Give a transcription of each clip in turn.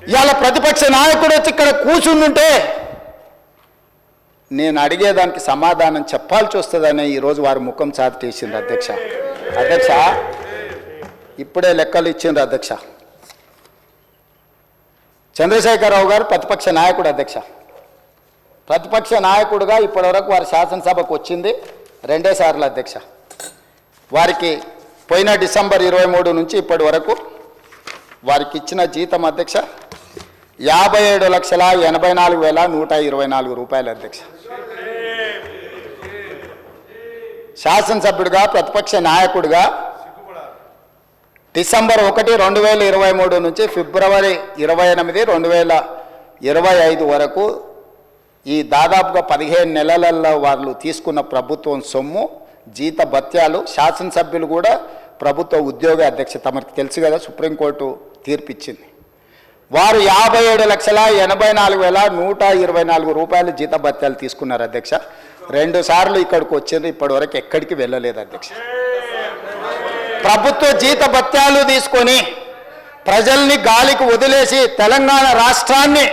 ఇవాళ ప్రతిపక్ష నాయకుడు వచ్చి ఇక్కడ కూర్చుంటుంటే నేను అడిగేదానికి సమాధానం చెప్పాల్సి వస్తుందని ఈరోజు వారు ముఖం చాటేసిండ్రు అధ్యక్ష. అధ్యక్ష ఇప్పుడే లెక్కలు ఇచ్చిండ్రు అధ్యక్ష. చంద్రశేఖరరావు గారు ప్రతిపక్ష నాయకుడు అధ్యక్ష. ప్రతిపక్ష నాయకుడుగా ఇప్పటివరకు వారి శాసనసభకు వచ్చింది 2 సార్లు అధ్యక్ష. వారికి పోయిన డిసెంబర్ 23 నుంచి ఇప్పటి వరకు వారికి ఇచ్చిన జీతం అధ్యక్ష 57,84,124 రూపాయలు అధ్యక్ష. శాసనసభ్యుడిగా ప్రతిపక్ష నాయకుడిగా డిసెంబర్ 1, 2023 నుంచి ఫిబ్రవరి 28, 2025 వరకు ఈ దాదాపుగా 15 నెలలలో వాళ్ళు తీసుకున్న ప్రభుత్వం సొమ్ము జీత భత్యాలు, శాసనసభ్యులు కూడా ప్రభుత్వ ఉద్యోగ అధ్యక్ష. తమకు తెలుసు కదా, సుప్రీంకోర్టు తీర్పిచ్చింది. వారు 57,84,124 రూపాయలు జీత భత్యాలు తీసుకున్నారు అధ్యక్ష. 2 సార్లు ఇక్కడికి వచ్చింది, ఇప్పటి వరకు ఎక్కడికి వెళ్ళలేదు అధ్యక్ష. ప్రభుత్వ జీత భత్యాలు తీసుకొని ప్రజల్ని గాలికి వదిలేసి తెలంగాణ రాష్ట్రాన్ని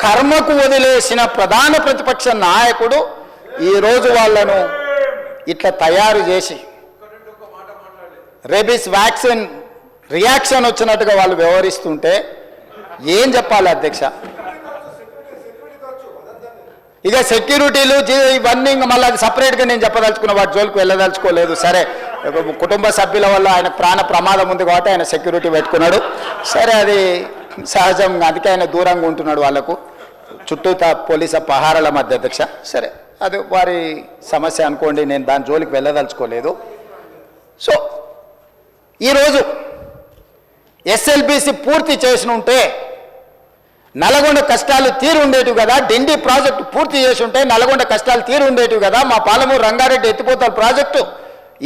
కర్మకు వదిలేసిన ప్రధాన ప్రతిపక్ష నాయకుడు ఈరోజు వాళ్ళను ఇట్లా తయారు చేసి రేబీస్ వ్యాక్సిన్ రియాక్షన్ వచ్చినట్టుగా వాళ్ళు వ్యవహరిస్తుంటే ఏం చెప్పాలి అధ్యక్ష? ఇక సెక్యూరిటీలు ఇవన్నీ మళ్ళీ అది సపరేట్గా నేను చెప్పదలుచుకున్న, వాటి జోలికి వెళ్ళదలుచుకోలేదు. సరే, కుటుంబ సభ్యుల వల్ల ఆయన ప్రాణ ప్రమాదం ఉంది కాబట్టి ఆయన సెక్యూరిటీ పెట్టుకున్నాడు. సరే, అది సహజం, అందుకే ఆయన దూరంగా ఉంటున్నాడు వాళ్ళకు చుట్టూతా పోలీసు పహారాల మధ్య అధ్యక్ష. సరే, అది వారి సమస్య అనుకోండి, నేను దాని జోలికి వెళ్ళదలుచుకోలేదు. సో ఈరోజు ఎస్ఎల్బిసి పూర్తి చేసి ఉంటే నల్గొండ కష్టాలు తీరు ఉండేటివి కదా, డిండి ప్రాజెక్టు పూర్తి చేసి ఉంటే నల్గొండ కష్టాలు తీరు ఉండేటివి కదా, మా పాలమూరు రంగారెడ్డి ఎత్తిపోతల ప్రాజెక్టు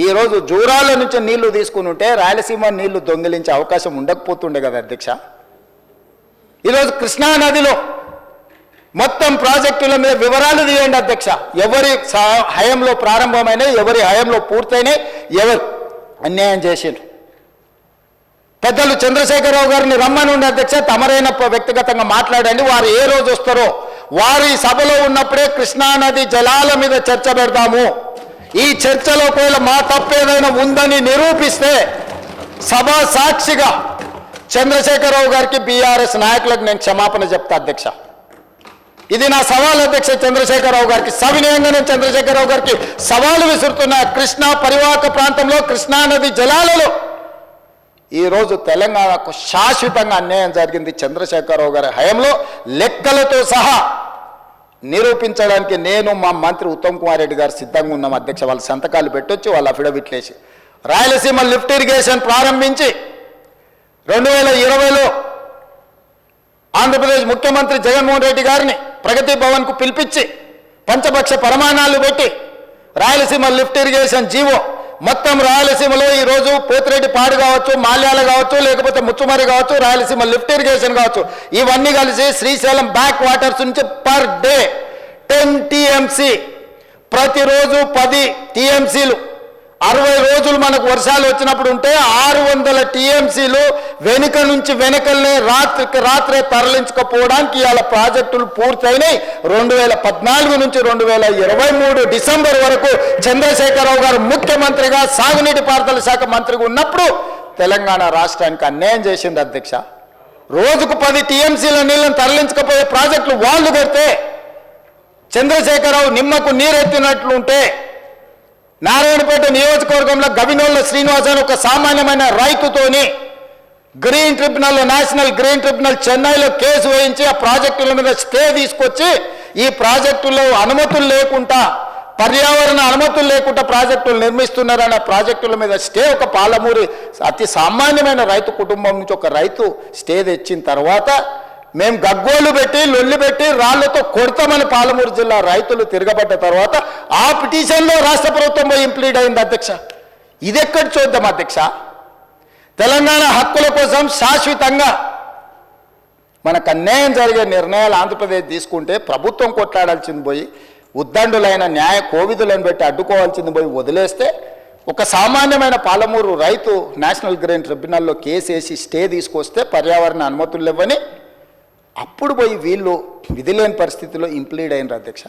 ఈరోజు జూరాల నుంచి నీళ్లు తీసుకుని ఉంటే రాయలసీమ నీళ్లు దొంగిలించే అవకాశం ఉండకపోతుండే కదా అధ్యక్ష. ఈరోజు కృష్ణా నదిలో మొత్తం ప్రాజెక్టుల మీద వివరాలు తీయండి అధ్యక్ష. ఎవరి హయంలో ప్రారంభమైనాయి, ఎవరి హయంలో పూర్తయినాయి, ఎవరు అన్యాయం చేసిండ్రు. పెద్దలు చంద్రశేఖరరావు గారిని రమ్మని ఉండే అధ్యక్ష, తమరైన వ్యక్తిగతంగా మాట్లాడండి. వారు ఏ రోజు వస్తారో వారి సభలో ఉన్నప్పుడే కృష్ణానది జలాల మీద చర్చ పెడతాము. ఈ చర్చలో ఒకవేళ మా తప్పేదైనా ఉందని నిరూపిస్తే సభ సాక్షిగా చంద్రశేఖరరావు గారికి, బీఆర్ఎస్ నాయకులకు నేను క్షమాపణ చెప్తా అధ్యక్ష. ఇది నా సవాల్ అధ్యక్ష చంద్రశేఖరరావు గారికి. సవినయంగా నేను చంద్రశేఖరరావు గారికి సవాలు విసురుతున్నా. కృష్ణా పరివాహక ప్రాంతంలో కృష్ణానది జలాలలో ఈరోజు తెలంగాణకు శాశ్వతంగా అన్యాయం జరిగింది చంద్రశేఖరరావు గారి హయంలో, లెక్కలతో సహా నిరూపించడానికి నేను, మా మంత్రి ఉత్తమ్ కుమార్ రెడ్డి గారు సిద్ధంగా ఉన్నాం అధ్యక్ష. వాళ్ళ సంతకాలు పెట్టొచ్చి వాళ్ళ అఫిడవిట్లు వేసి రాయలసీమ లిఫ్ట్ ఇరిగేషన్ ప్రారంభించి 2020లో ఆంధ్రప్రదేశ్ ముఖ్యమంత్రి జగన్మోహన్ రెడ్డి గారిని ప్రగతి భవన్కు పిలిపించి పంచపక్ష ప్రమాణాలు పెట్టి రాయలసీమ లిఫ్ట్ ఇరిగేషన్ జీవో మొత్తం రాయలసీమలో ఈరోజు పోతిరెడ్డి పాడు కావచ్చు, మాల్యాల కావచ్చు, లేకపోతే ముచ్చుమరి కావచ్చు, రాయలసీమ లిఫ్ట్ ఇరిగేషన్ కావచ్చు, ఇవన్నీ కలిసి శ్రీశైలం బ్యాక్ వాటర్స్ నుంచి పర్ డే 10 టీఎంసీ, ప్రతిరోజు 10 టీఎంసీలు 60 రోజులు మనకు వర్షాలు వచ్చినప్పుడు ఉంటే 600 టీఎంసీలు వెనుక నుంచి వెనకల్నే రాత్రికి రాత్రే తరలించకపోవడానికి ఇవాళ ప్రాజెక్టులు పూర్తయినాయి. 2014 నుంచి 2023 డిసెంబర్ వరకు చంద్రశేఖరరావు గారు ముఖ్యమంత్రిగా సాగునీటి పారుదల శాఖ మంత్రిగా ఉన్నప్పుడు తెలంగాణ రాష్ట్రానికి అన్యాయం చేసింది అధ్యక్ష. రోజుకు 10 టీఎంసీల నీళ్ళని తరలించకపోయే ప్రాజెక్టులు వాళ్ళు కడితే చంద్రశేఖరరావు నిమ్మకు నీరెత్తినట్లుంటే నారాయణపేట నియోజకవర్గంలో గవినోళ్ళ శ్రీనివాస్ అని ఒక సామాన్యమైన రైతుతోని green tribunal, national green tribunal చెన్నైలో కేసు వేయించి ఆ ప్రాజెక్టుల మీద స్టే తీసుకొచ్చి ఈ ప్రాజెక్టులో అనుమతులు లేకుండా, పర్యావరణ అనుమతులు లేకుండా ప్రాజెక్టులు నిర్మిస్తున్నారన్న ప్రాజెక్టుల మీద స్టే ఒక పాలమూరి అతి సామాన్యమైన రైతు కుటుంబం నుంచి ఒక రైతు స్టే తెచ్చిన తర్వాత మేము గగ్గోలు పెట్టి లొల్లి పెట్టి రాళ్లతో కొడతామని పాలమూరు జిల్లా రైతులు తిరగబడ్డ తర్వాత ఆ పిటిషన్లో రాష్ట్ర ప్రభుత్వం పోయి ఇంప్లీడ్ అయింది అధ్యక్ష. ఇది ఎక్కడి చూద్దాం అధ్యక్ష? తెలంగాణ హక్కుల కోసం శాశ్వతంగా మనకు అన్యాయం జరిగే నిర్ణయాలు ఆంధ్రప్రదేశ్ తీసుకుంటే ప్రభుత్వం కొట్లాడాల్సింది పోయి ఉద్దండులైన న్యాయ కోవిదులను పెట్టి అడ్డుకోవాల్సింది పోయి వదిలేస్తే ఒక సామాన్యమైన పాలమూరు రైతు నేషనల్ గ్రీన్ ట్రిబ్యునల్లో కేసు వేసి స్టే తీసుకొస్తే పర్యావరణ అనుమతులు ఇవ్వని అప్పుడు పోయి వీళ్ళు విధిలేని పరిస్థితిలో ఇంప్లీడ్ అయినారు అధ్యక్ష.